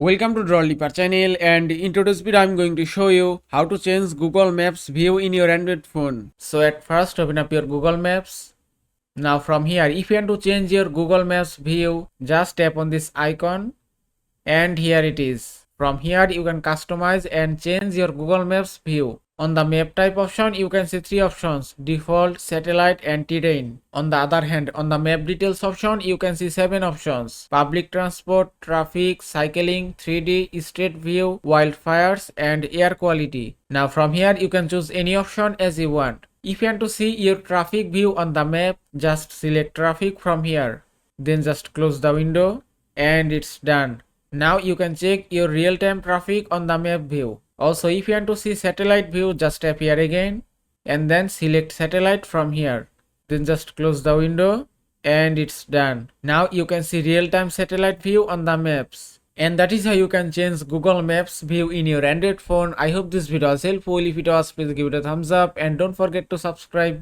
Welcome to Drawliper channel, and in today's video I'm going to show you how to change Google Maps view in your Android phone. So at first open up your Google Maps. Now from here, if you want to change your Google Maps view, just tap on this icon and here it is. From here you can customize and change your Google Maps view. On the map type option, you can see three options: default, satellite and terrain. On the other hand, on the map details option, you can see 7 options: public transport, traffic, cycling, 3D, street view, wildfires and air quality. Now from here you can choose any option as you want. If you want to see your traffic view on the map, just select traffic from here. Then just close the window and it's done. Now you can check your real-time traffic on the map view. Also, if you want to see satellite view, just tap here again and then select satellite from here. Then just close the window and it's done. Now you can see real-time satellite view on the maps. And that is how you can change Google Maps view in your Android phone. I hope this video was helpful. If it was, please give it a thumbs up and don't forget to subscribe.